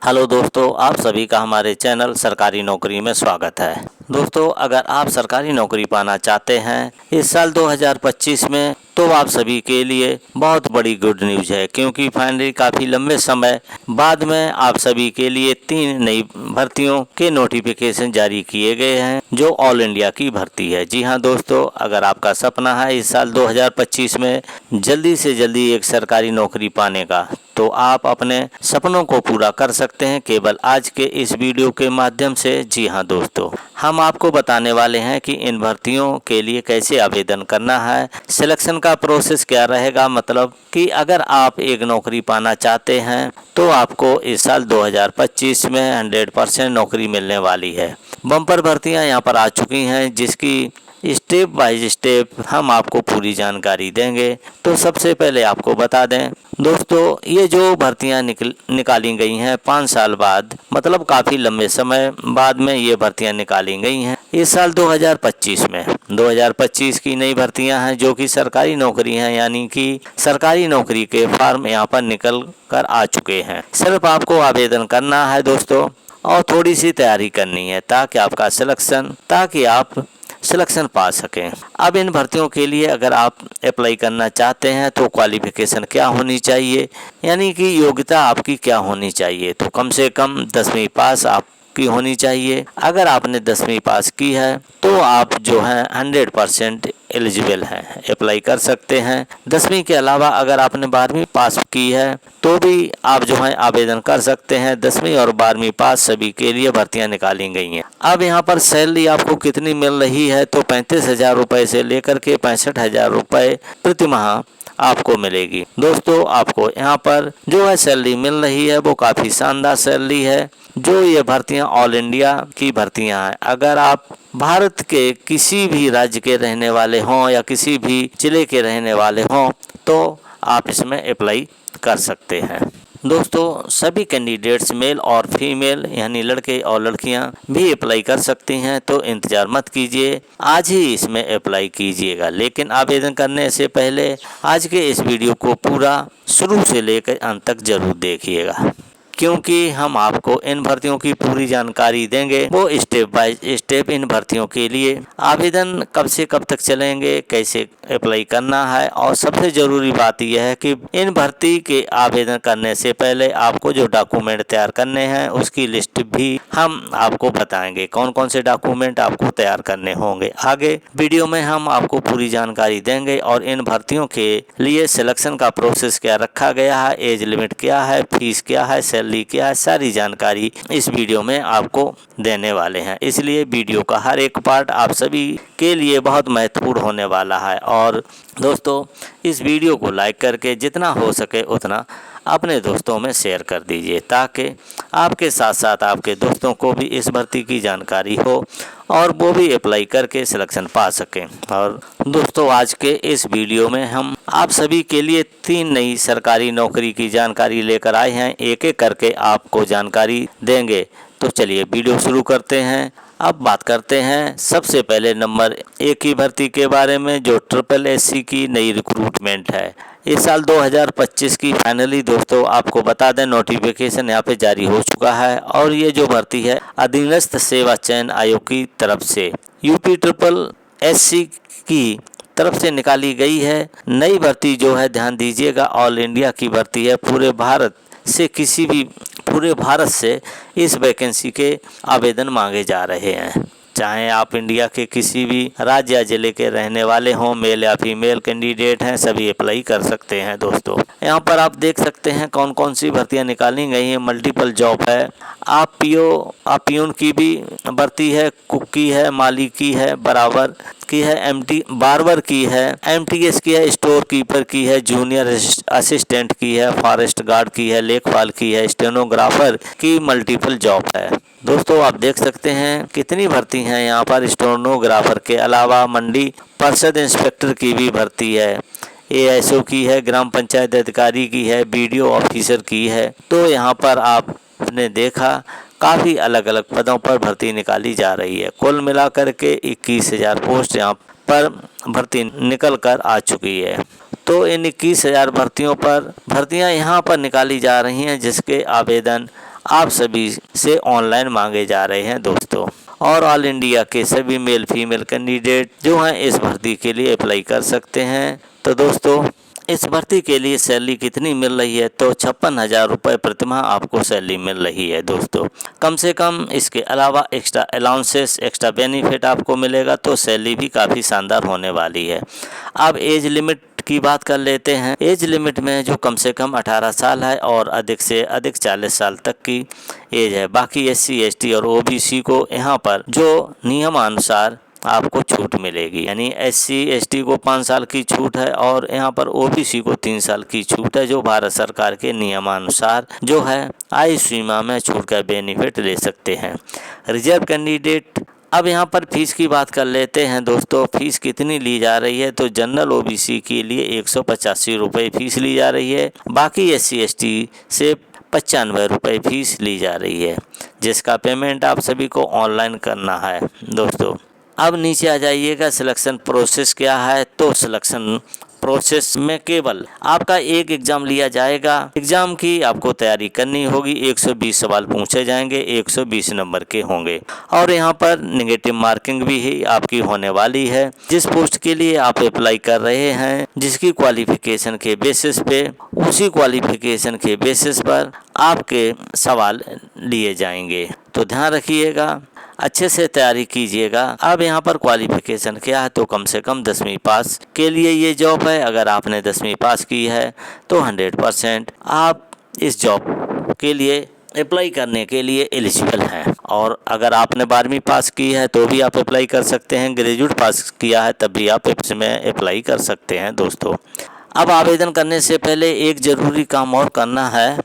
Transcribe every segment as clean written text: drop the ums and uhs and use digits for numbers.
Hello दोस्तों, आप सभी का हमारे चैनल सरकारी नौकरी में स्वागत है। दोस्तों, अगर आप सरकारी नौकरी पाना चाहते हैं इस साल 2025 में, तो आप सभी के लिए बहुत बड़ी गुड न्यूज़ है, क्योंकि फाइनली काफ़ी लंबे समय बाद में आप सभी के लिए 3 नई भर्तियों के नोटिफिकेशन जारी किए गए हैं, जो ऑल इंडिया की भर्ती है। जी हाँ दोस्तों, अगर आपका सपना है इस साल 2025 में जल्दी से जल्दी एक सरकारी नौकरी पाने का, तो आप अपने सपनों को पूरा कर सकते हैं केवल आज के इस वीडियो के माध्यम से। जी हाँ दोस्तों, हम आपको बताने वाले हैं कि इन भर्तियों के लिए कैसे आवेदन करना है, सिलेक्शन का प्रोसेस क्या रहेगा। मतलब कि अगर आप एक नौकरी पाना चाहते हैं तो आपको इस साल 2025 में 100% नौकरी मिलने वाली है। बम्पर भर्तियां यहां पर आ चुकी हैं, जिसकी स्टेप बाय स्टेप हम आपको पूरी जानकारी देंगे। तो सबसे पहले आपको बता दें दोस्तों, ये जो भर्तियां निकाली गई हैं 5 साल बाद, मतलब काफ़ी लंबे समय बाद में ये भर्तियां निकाली गई हैं इस साल 2025 में। 2025 की नई भर्तियां हैं जो कि सरकारी नौकरी हैं, यानी कि सरकारी नौकरी के फॉर्म यहाँ पर निकल कर आ चुके हैं। सिर्फ आपको आवेदन करना है दोस्तों, और थोड़ी सी तैयारी करनी है ताकि आप सिलेक्शन पा सकें। अब इन भर्तियों के लिए अगर आप अप्लाई करना चाहते हैं तो क्वालिफिकेशन क्या होनी चाहिए, यानी कि योग्यता आपकी क्या होनी चाहिए, तो कम से कम 10वीं पास आपकी होनी चाहिए। अगर आपने 10वीं पास की है तो आप जो है 100% एलिजिबल हैं, अप्लाई कर सकते हैं। 10वीं के अलावा अगर आपने 12वीं पास की है तो भी आप जो है आवेदन कर सकते हैं। 10वीं और 12वीं पास सभी के लिए भर्तियां निकाली गई हैं। अब यहाँ पर सैलरी आपको कितनी मिल रही है, तो 35,000 रुपये से लेकर के 65,000 रुपये प्रति माह आपको मिलेगी। दोस्तों, आपको यहाँ पर जो है सैलरी मिल रही है वो काफ़ी शानदार सैलरी है। जो ये भर्तियां ऑल इंडिया की भर्तियां हैं, अगर आप भारत के किसी भी राज्य के रहने वाले हों या किसी भी जिले के रहने वाले हों तो आप इसमें अप्लाई कर सकते हैं। दोस्तों, सभी कैंडिडेट्स मेल और फीमेल यानी लड़के और लड़कियां भी अप्लाई कर सकती हैं, तो इंतज़ार मत कीजिए, आज ही इसमें अप्लाई कीजिएगा। लेकिन आवेदन करने से पहले आज के इस वीडियो को पूरा शुरू से लेकर अंत तक जरूर देखिएगा, क्योंकि हम आपको इन भर्तियों की पूरी जानकारी देंगे। वो स्टेप बाय स्टेप इन भर्तियों के लिए आवेदन कब से कब तक चलेंगे, कैसे अप्लाई करना है, और सबसे ज़रूरी बात यह है कि इन भर्ती के आवेदन करने से पहले आपको जो डॉक्यूमेंट तैयार करने हैं उसकी लिस्ट भी हम आपको बताएंगे, कौन कौन से डॉक्यूमेंट आपको तैयार करने होंगे। आगे वीडियो में हम आपको पूरी जानकारी देंगे और इन भर्तियों के लिए सिलेक्शन का प्रोसेस क्या रखा गया है, एज लिमिट क्या है, फीस क्या है, सैलरी क्या है, सारी जानकारी इस वीडियो में आपको देने वाले हैं। इसलिए वीडियो का हर एक पार्ट आप सभी के लिए बहुत महत्वपूर्ण होने वाला है। और दोस्तों, इस वीडियो को लाइक करके जितना हो सके उतना अपने दोस्तों में शेयर कर दीजिए, ताकि आपके साथ साथ आपके दोस्तों को भी इस भर्ती की जानकारी हो और वो भी अप्लाई करके सिलेक्शन पा सकें। और दोस्तों, आज के इस वीडियो में हम आप सभी के लिए 3 नई सरकारी नौकरी की जानकारी लेकर आए हैं, एक एक करके आपको जानकारी देंगे। तो चलिए वीडियो शुरू करते हैं। अब बात करते हैं सबसे पहले नंबर 1 की भर्ती के बारे में, जो SSC की नई रिक्रूटमेंट है इस साल 2025 की। फाइनली दोस्तों आपको बता दें, नोटिफिकेशन यहाँ पे जारी हो चुका है, और ये जो भर्ती है अधीनस्थ सेवा चयन आयोग की तरफ से UPSSC की तरफ से निकाली गई है। नई भर्ती जो है, ध्यान दीजिएगा, ऑल इंडिया की भर्ती है। पूरे भारत से इस वैकेंसी के आवेदन मांगे जा रहे हैं। चाहे आप इंडिया के किसी भी राज्य या जिले के रहने वाले हों, मेल या फीमेल कैंडिडेट हैं, सभी अप्लाई कर सकते हैं। दोस्तों, यहाँ पर आप देख सकते हैं कौन कौन सी भर्तियाँ निकाली गई हैं। मल्टीपल जॉब है, आप पियून की भी भर्ती है, कुक की है, माली की है, बराबर की है, बार्बर की है, MTS की है, स्टोर कीपर की है, जूनियर असिस्टेंट की है, फॉरेस्ट गार्ड की है, लेखपाल की है, स्टेनोग्राफर की मल्टीपल जॉब है। दोस्तों, आप देख सकते हैं कितनी भर्ती हैं यहाँ पर। स्टेनोग्राफर के अलावा मंडी परिषद इंस्पेक्टर की भी भर्ती है, ASO की है, ग्राम पंचायत अधिकारी की है, BDO ऑफिसर की है। तो यहाँ पर आपने देखा काफ़ी अलग अलग पदों पर भर्ती निकाली जा रही है। कुल मिलाकर के 21,000 पोस्ट यहाँ पर भर्ती निकल कर आ चुकी है। तो इन 21,000 भर्तियां यहाँ पर निकाली जा रही हैं, जिसके आवेदन आप सभी से ऑनलाइन मांगे जा रहे हैं दोस्तों। और ऑल इंडिया के सभी मेल फीमेल कैंडिडेट जो हैं इस भर्ती के लिए अप्लाई कर सकते हैं। तो दोस्तों इस भर्ती के लिए सैलरी कितनी मिल रही है, तो 56,000 रुपये प्रतिमाह आपको सैलरी मिल रही है दोस्तों। कम से कम इसके अलावा एक्स्ट्रा अलाउंसेस, एक्स्ट्रा बेनिफिट आपको मिलेगा, तो सैलरी भी काफ़ी शानदार होने वाली है। अब एज लिमिट की बात कर लेते हैं। एज लिमिट में जो कम से कम 18 साल है और अधिक से अधिक 40 साल तक की एज है। बाकी SC ST और OBC को यहाँ पर जो नियमानुसार आपको छूट मिलेगी, यानी SC ST को 5 साल की छूट है और यहाँ पर OBC को 3 साल की छूट है, जो भारत सरकार के नियमानुसार जो है आयु सीमा में छूट का बेनिफिट ले सकते हैं रिजर्व कैंडिडेट। अब यहाँ पर फीस की बात कर लेते हैं दोस्तों। फीस कितनी ली जा रही है, तो जनरल OBC के लिए 185 रुपये फीस ली जा रही है। बाकी SC ST से 95 रुपये फीस ली जा रही है, जिसका पेमेंट आप सभी को ऑनलाइन करना है दोस्तों। अब नीचे आ जाइएगा, सिलेक्शन प्रोसेस क्या है। तो सिलेक्शन प्रोसेस में केवल आपका एक एग्ज़ाम लिया जाएगा। एग्ज़ाम की आपको तैयारी करनी होगी। 120 सवाल पूछे जाएंगे, 120 नंबर के होंगे और यहाँ पर नेगेटिव मार्किंग भी ही आपकी होने वाली है। जिस पोस्ट के लिए आप अप्लाई कर रहे हैं, जिसकी क्वालिफिकेशन के बेसिस पे, उसी क्वालिफिकेशन के बेसिस पर आपके सवाल लिए जाएंगे। तो ध्यान रखिएगा, अच्छे से तैयारी कीजिएगा। अब यहाँ पर क्वालिफिकेशन क्या है, तो कम से कम 10वीं पास के लिए ये जॉब है। अगर आपने 10वीं पास की है तो 100% आप इस जॉब के लिए अप्लाई करने के लिए एलिजिबल हैं। और अगर आपने 12वीं पास की है तो भी आप अप्लाई कर सकते हैं। ग्रेजुएट पास किया है तब भी आप इसमें अप्लाई कर सकते हैं दोस्तों। अब आवेदन करने से पहले एक ज़रूरी काम और करना है,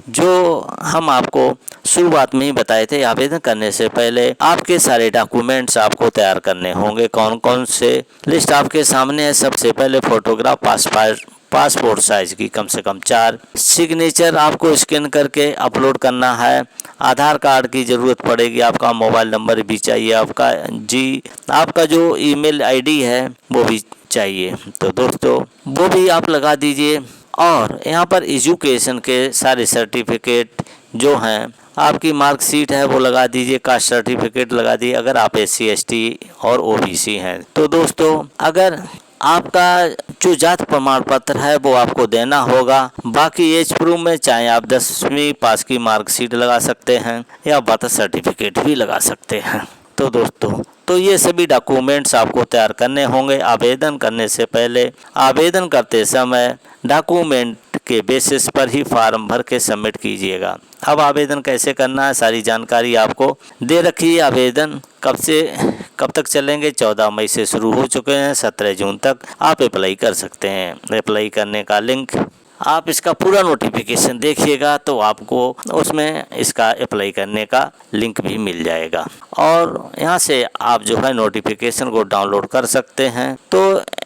जो हम आपको शुरुआत में ही बताए थे। आवेदन करने से पहले आपके सारे डॉक्यूमेंट्स आपको तैयार करने होंगे। कौन कौन से लिस्ट आपके सामने है। सबसे पहले फोटोग्राफ पासपोर्ट साइज की कम से कम 4, सिग्नेचर आपको स्कैन करके अपलोड करना है। आधार कार्ड की ज़रूरत पड़ेगी, आपका मोबाइल नंबर भी चाहिए, आपका जो ईमेल ID है वो भी चाहिए। तो दोस्तों वो भी आप लगा दीजिए। और यहाँ पर एजुकेशन के सारे सर्टिफिकेट जो हैं, आपकी मार्कशीट है वो लगा दीजिए, कास्ट सर्टिफिकेट लगा दीजिए अगर आप SC ST और OBC हैं। तो दोस्तों अगर आपका जो जाति प्रमाण पत्र है वो आपको देना होगा। बाकी एज प्रूफ में चाहे आप 10वीं पास की मार्कशीट लगा सकते हैं या बर्थ सर्टिफिकेट भी लगा सकते हैं। तो दोस्तों तो ये सभी डॉक्यूमेंट्स आपको तैयार करने होंगे आवेदन करने से पहले। आवेदन करते समय डॉक्यूमेंट के बेसिस पर ही फॉर्म भर के सबमिट कीजिएगा। अब आवेदन कैसे करना है सारी जानकारी आपको दे रखी है। आवेदन कब तक चलेंगे, 14 मई से शुरू हो चुके हैं, 17 जून तक आप अप्लाई कर सकते हैं। अप्लाई करने का लिंक, आप इसका पूरा नोटिफिकेशन देखिएगा तो आपको उसमें इसका अप्लाई करने का लिंक भी मिल जाएगा और यहाँ से आप जो है नोटिफिकेशन को डाउनलोड कर सकते हैं। तो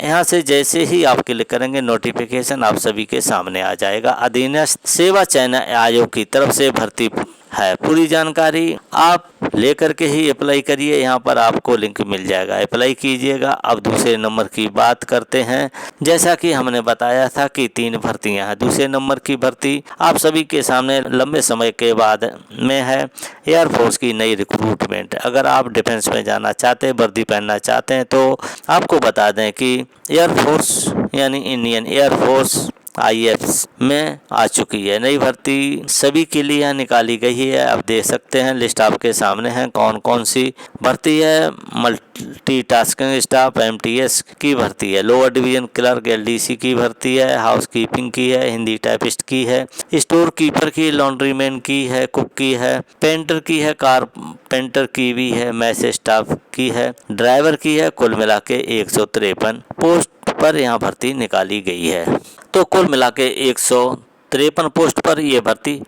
यहाँ से जैसे ही आप क्लिक करेंगे नोटिफिकेशन आप सभी के सामने आ जाएगा। अधीनस्थ सेवा चयन आयोग की तरफ से भर्ती है। पूरी जानकारी आप लेकर के ही अप्लाई करिए, यहाँ पर आपको लिंक मिल जाएगा, अप्लाई कीजिएगा। अब दूसरे नंबर की बात करते हैं। जैसा कि हमने बताया था कि 3 भर्तियां हैं। दूसरे नंबर की भर्ती आप सभी के सामने लंबे समय के बाद में है, एयरफोर्स की नई रिक्रूटमेंट। अगर आप डिफेंस में जाना चाहते हैं, वर्दी पहनना चाहते हैं, तो आपको बता दें कि एयरफोर्स यानी इंडियन एयरफोर्स IAF में आ चुकी है। नई भर्ती सभी के लिए निकाली गई है। आप देख सकते हैं लिस्ट आपके सामने है कौन कौन सी भर्ती है। मल्टीटास्किंग स्टाफ MTS की भर्ती है, लोअर डिवीजन क्लर्क LDC की भर्ती है, हाउस कीपिंग की है, हिंदी टाइपिस्ट की है, स्टोर कीपर की, लॉन्ड्रीमैन की है, कुक की है, पेंटर की है, कारपेंटर की भी है, मैस स्टाफ की है, ड्राइवर की है। कुल मिला के 153 पोस्ट पर यहाँ भर्ती निकाली गई है। तो कुल मिला के 153 पोस्ट पर यह भर्ती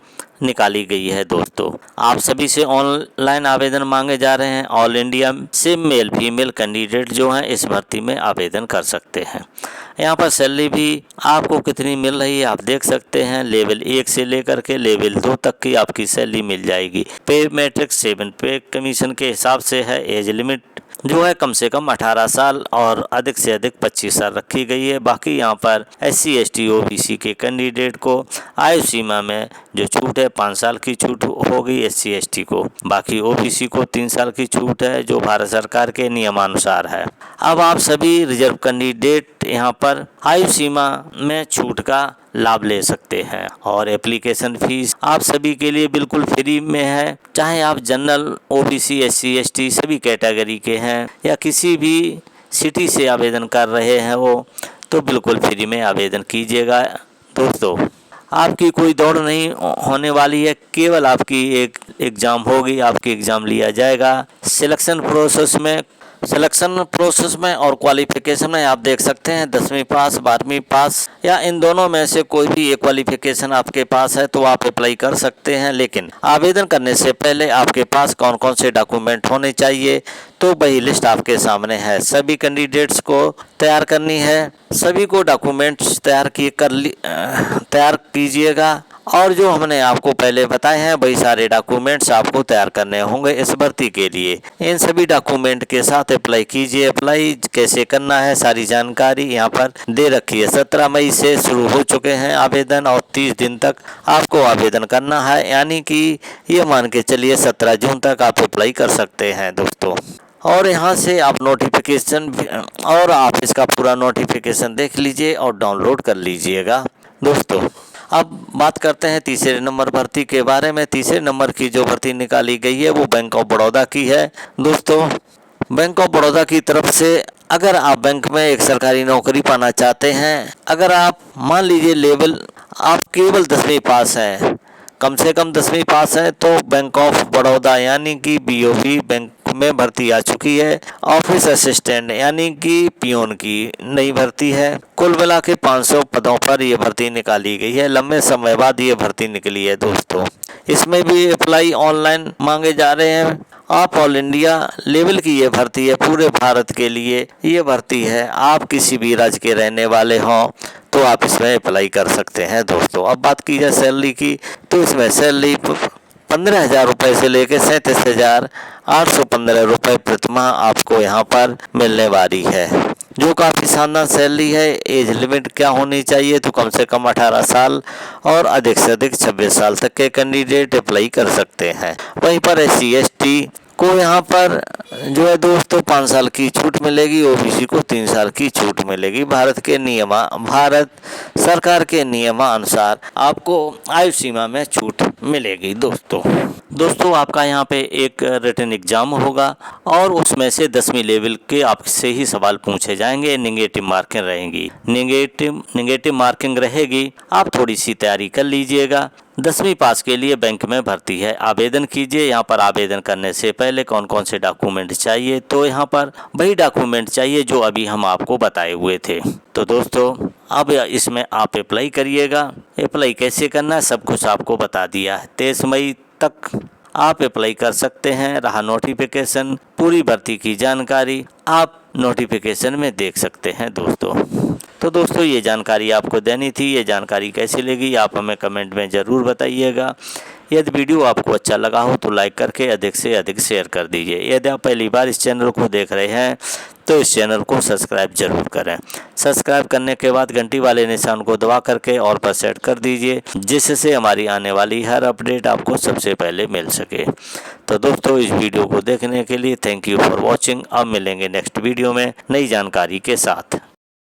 निकाली गई है। दोस्तों आप सभी से ऑनलाइन आवेदन मांगे जा रहे हैं। ऑल इंडिया से मेल फीमेल कैंडिडेट जो हैं इस भर्ती में आवेदन कर सकते हैं। यहाँ पर सैलरी भी आपको कितनी मिल रही है आप देख सकते हैं। लेवल 1 से लेकर के लेवल 2 तक की आपकी सैलरी मिल जाएगी। पे मैट्रिक्स 7 पे कमीशन के हिसाब से है। एज लिमिट जो है कम से कम 18 साल और अधिक से अधिक 25 साल रखी गई है। बाकी यहाँ पर SC ST OBC के कैंडिडेट को आयु सीमा में जो छूट है 5 साल की छूट होगी SC ST को, बाकी OBC को 3 साल की छूट है जो भारत सरकार के नियमानुसार है। अब आप सभी रिजर्व कैंडिडेट यहाँ पर आयु सीमा में छूट का लाभ ले सकते हैं और एप्लीकेशन फीस आप सभी के लिए बिल्कुल फ्री में है। चाहे आप जनरल, OBC, SC ST सभी कैटेगरी के हैं या किसी भी सिटी से आवेदन कर रहे हैं वो, तो बिल्कुल फ्री में आवेदन कीजिएगा। दोस्तों, आपकी कोई दौड़ नहीं होने वाली है, केवल आपकी एक एग्ज़ाम होगी, आपकी एग्ज़ाम लिया जाएगा। सिलेक्शन प्रोसेस में और क्वालिफिकेशन में आप देख सकते हैं 10वीं पास, 12वीं पास या इन दोनों में से कोई भी एक क्वालिफिकेशन आपके पास है तो आप अप्लाई कर सकते हैं। लेकिन आवेदन करने से पहले आपके पास कौन कौन से डॉक्यूमेंट होने चाहिए तो वही लिस्ट आपके सामने है। सभी कैंडिडेट्स को तैयार करनी है, सभी को डॉक्यूमेंट्स तैयार कीजिएगा और जो हमने आपको पहले बताए हैं वही सारे डॉक्यूमेंट्स आपको तैयार करने होंगे इस भर्ती के लिए। इन सभी डॉक्यूमेंट के साथ अप्लाई कीजिए। अप्लाई कैसे करना है सारी जानकारी यहाँ पर दे रखी है। 17 मई से शुरू हो चुके हैं आवेदन और 30 दिन तक आपको आवेदन करना है, यानी कि ये मान के चलिए 17 जून तक आप अप्लाई कर सकते हैं दोस्तों। और यहाँ से आप नोटिफिकेशन और आप इसका पूरा नोटिफिकेशन देख लीजिए और डाउनलोड कर लीजिएगा दोस्तों। अब बात करते हैं तीसरे नंबर भर्ती के बारे में। तीसरे नंबर की जो भर्ती निकाली गई है वो बैंक ऑफ बड़ौदा की है दोस्तों। बैंक ऑफ बड़ौदा की तरफ से अगर आप बैंक में एक सरकारी नौकरी पाना चाहते हैं, अगर आप मान लीजिए लेवल आप केवल 10वीं पास हैं, कम से कम 10वीं पास है, तो बैंक ऑफ बड़ौदा यानी कि BOB बैंक में भर्ती आ चुकी है। ऑफिस असिस्टेंट यानी कि पियोन की नई भर्ती है। कुल मिला के 500 पदों पर यह भर्ती निकाली गई है। लंबे समय बाद ये भर्ती निकली है दोस्तों। इसमें भी अप्लाई ऑनलाइन मांगे जा रहे हैं। आप ऑल इंडिया लेवल की ये भर्ती है, पूरे भारत के लिए ये भर्ती है। आप किसी भी राज्य के रहने वाले हों तो आप इसमें अप्लाई कर सकते हैं दोस्तों। अब बात की जाए सैलरी की, तो इसमें सैलरी 15,000 रुपये से लेकर 37,815 रुपये प्रतिमाह आपको यहाँ पर मिलने वाली है, जो काफ़ी शानदार सैलरी है। एज लिमिट क्या होनी चाहिए तो कम से कम 18 साल और अधिक से अधिक 26 साल तक के कैंडिडेट अप्लाई कर सकते हैं। वहीं पर SC ST को यहाँ पर जो है दोस्तों 5 साल की छूट मिलेगी, OBC को 3 साल की छूट मिलेगी। भारत सरकार के नियमानुसार आपको आयु सीमा में छूट मिलेगी दोस्तों। आपका यहाँ पे एक रिटन एग्जाम होगा और उसमें से 10वीं लेवल के आपसे ही सवाल पूछे जाएंगे। निगेटिव मार्किंग रहेगी, निगेटिव मार्किंग रहेगी। आप थोड़ी सी तैयारी कर लीजिएगा। 10वीं पास के लिए बैंक में भर्ती है, आवेदन कीजिए। यहाँ पर आवेदन करने से पहले कौन कौन से डॉक्यूमेंट चाहिए, तो यहाँ पर वही डॉक्यूमेंट चाहिए जो अभी हम आपको बताए हुए थे। तो दोस्तों, अब इसमें आप अप्लाई करिएगा। अप्लाई कैसे करना है सब कुछ आपको बता दिया है। 23 मई तक आप अप्लाई कर सकते हैं। रहा नोटिफिकेशन, पूरी भर्ती की जानकारी आप नोटिफिकेशन में देख सकते हैं दोस्तों। तो दोस्तों, ये जानकारी आपको देनी थी। ये जानकारी कैसी लगी आप हमें कमेंट में ज़रूर बताइएगा। यदि वीडियो आपको अच्छा लगा हो तो लाइक करके अधिक से अधिक शेयर कर दीजिए। यदि आप पहली बार इस चैनल को देख रहे हैं तो इस चैनल को सब्सक्राइब जरूर करें। सब्सक्राइब करने के बाद घंटी वाले निशान को दबा करके और पर सेट कर दीजिए, जिससे हमारी आने वाली हर अपडेट आपको सबसे पहले मिल सके। तो दोस्तों, इस वीडियो को देखने के लिए थैंक यू फॉर वॉचिंग। अब मिलेंगे नेक्स्ट वीडियो में नई जानकारी के साथ।